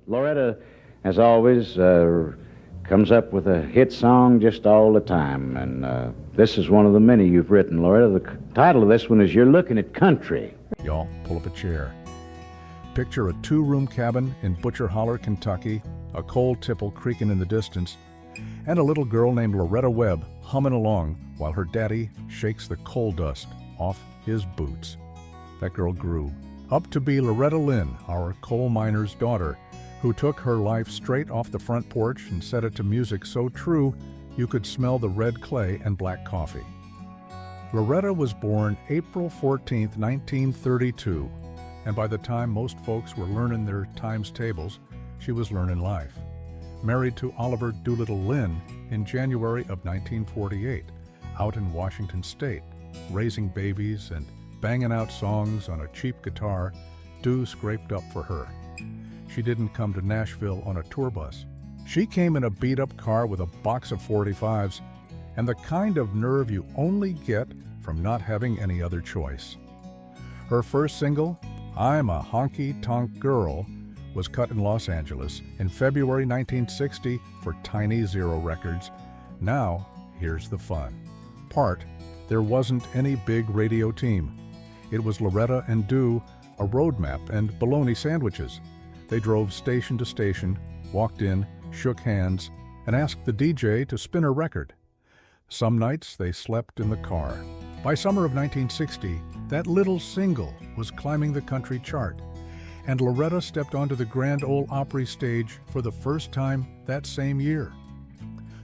Loretta, as always, comes up with a hit song just all the time, and this is one of the many you've written, Loretta. The title of this one is You're Looking at Country. Y'all, pull up a chair. Picture a two-room cabin in Butcher Holler, Kentucky, a coal tipple creaking in the distance, and a little girl named Loretta Webb humming along while her daddy shakes the coal dust off his boots. That girl grew up to be Loretta Lynn, our coal miner's daughter, who took her life straight off the front porch and set it to music so true you could smell the red clay and black coffee. Loretta was born April 14, 1932, and by the time most folks were learning their times tables, she was learning life. Married to Oliver Doolittle Lynn in January of 1948, out in Washington State, raising babies and banging out songs on a cheap guitar Dew scraped up for her. She didn't come to Nashville on a tour bus. She came in a beat-up car with a box of 45s and the kind of nerve you only get from not having any other choice. Her first single, I'm a Honky-Tonk Girl, was cut in Los Angeles in February 1960 for Tiny Zero Records. Now, here's the fun. There wasn't any big radio team. It was Loretta and Dew, a road map, and bologna sandwiches. They drove station to station, walked in, shook hands, and asked the DJ to spin a record. Some nights they slept in the car. By summer of 1960, that little single was climbing the country chart, and Loretta stepped onto the Grand Ole Opry stage for the first time that same year.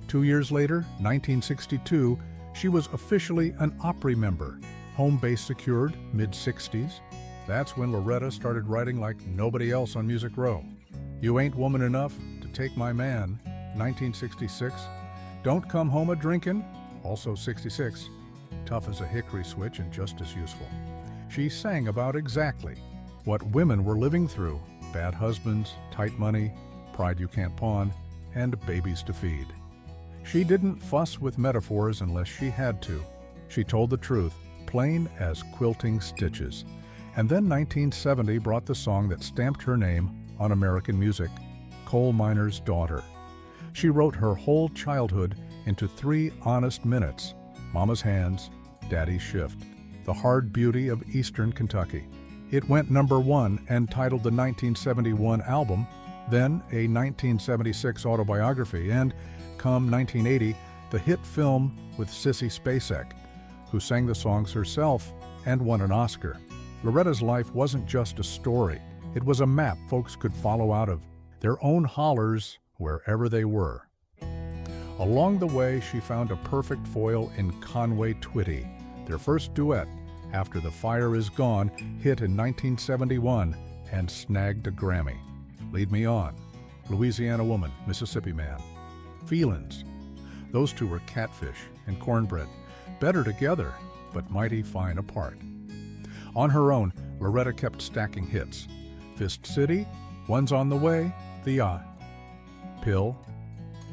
2 years later, 1962, she was officially an Opry member, home base secured, mid-60s. That's when Loretta started writing like nobody else on Music Row. You Ain't Woman Enough to Take My Man, 1966. Don't Come Home a-Drinkin', also 66. Tough as a hickory switch and just as useful. She sang about exactly what women were living through: bad husbands, tight money, pride you can't pawn, and babies to feed. She didn't fuss with metaphors unless she had to. She told the truth, plain as quilting stitches. And then 1970 brought the song that stamped her name on American music, Coal Miner's Daughter. She wrote her whole childhood into 3 honest minutes: Mama's Hands, Daddy's Shift, the hard beauty of Eastern Kentucky. It went #1 and titled the 1971 album, then a 1976 autobiography, and, come 1980, the hit film with Sissy Spacek, who sang the songs herself and won an Oscar. Loretta's life wasn't just a story. It was a map folks could follow out of their own hollers wherever they were. Along the way, she found a perfect foil in Conway Twitty. Their first duet, After the Fire Is Gone, hit in 1971 and snagged a Grammy. Lead Me On, Louisiana Woman, Mississippi Man, Feelin's. Those two were catfish and cornbread, better together, but mighty fine apart. On her own, Loretta kept stacking hits. Fist City, One's on the Way, The Yacht, Pill.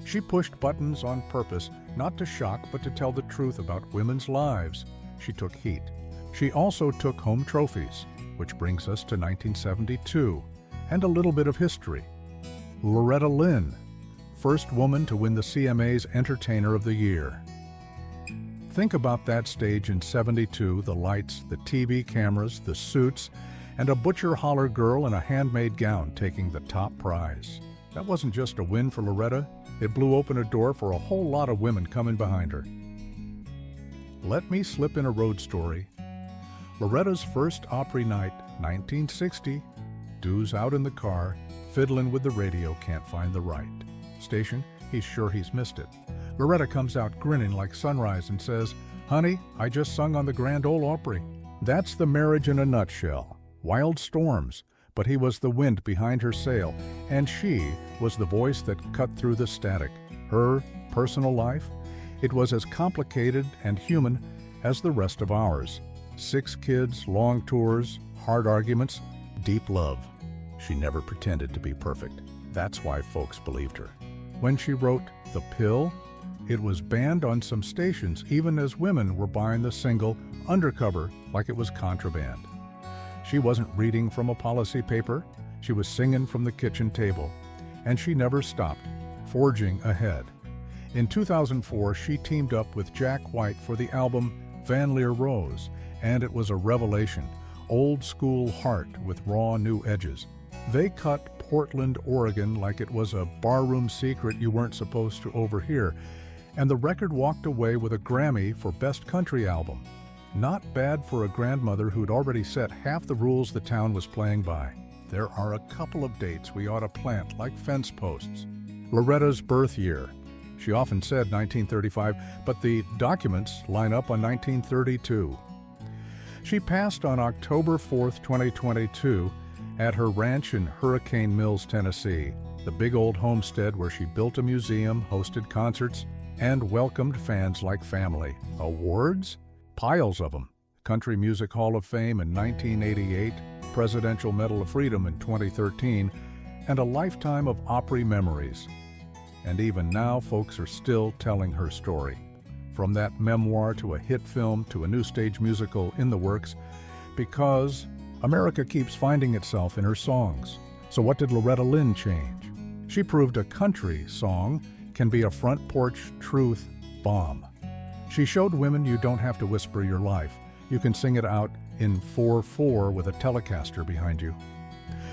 She pushed buttons on purpose, not to shock, but to tell the truth about women's lives. She took heat. She also took home trophies, which brings us to 1972, and a little bit of history. Loretta Lynn, first woman to win the CMA's Entertainer of the Year. Think about that stage in '72, the lights, the TV cameras, the suits, and a Butcher Holler girl in a handmade gown taking the top prize. That wasn't just a win for Loretta, it blew open a door for a whole lot of women coming behind her. Let me slip in a road story. Loretta's first Opry night, 1960, Dew's out in the car, fiddling with the radio, can't find the right station. He's sure he's missed it. Loretta comes out grinning like sunrise and says, "Honey, I just sung on the Grand Ole Opry." That's the marriage in a nutshell. Wild storms, but he was the wind behind her sail, and she was the voice that cut through the static. Her personal life, it was as complicated and human as the rest of ours. 6 kids, long tours, hard arguments, deep love. She never pretended to be perfect. That's why folks believed her. When she wrote The Pill, it was banned on some stations even as women were buying the single undercover like it was contraband. She wasn't reading from a policy paper. She was singing from the kitchen table, and she never stopped, forging ahead. In 2004, she teamed up with Jack White for the album Van Lear Rose, and it was a revelation, old school heart with raw new edges. They cut Portland, Oregon like it was a barroom secret you weren't supposed to overhear, and the record walked away with a Grammy for Best Country Album. Not bad for a grandmother who'd already set half the rules the town was playing by. There are a couple of dates we ought to plant like fence posts. Loretta's birth year. She often said 1935, but the documents line up on 1932. She passed on October 4th, 2022, at her ranch in Hurricane Mills, Tennessee, the big old homestead where she built a museum, hosted concerts, and welcomed fans like family. Awards? Piles of them. Country Music Hall of Fame in 1988, Presidential Medal of Freedom in 2013, and a lifetime of Opry memories. And even now, folks are still telling her story. From that memoir to a hit film to a new stage musical in the works, because America keeps finding itself in her songs. So what did Loretta Lynn change? She proved a country song can be a front porch truth bomb. She showed women you don't have to whisper your life. You can sing it out in 4/4 with a Telecaster behind you.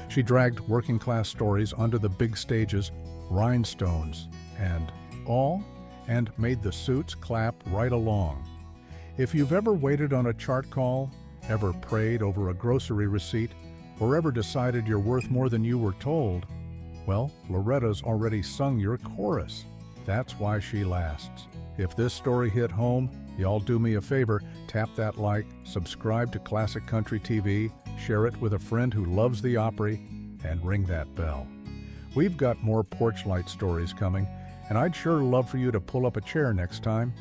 She dragged working class stories onto the big stages, rhinestones, and all, and made the suits clap right along. If you've ever waited on a chart call, ever prayed over a grocery receipt, or ever decided you're worth more than you were told, well, Loretta's already sung your chorus. That's why she lasts. If this story hit home, y'all do me a favor, tap that like, subscribe to Classic Country TV, share it with a friend who loves the Opry, and ring that bell. We've got more Porch Light stories coming, and I'd sure love for you to pull up a chair next time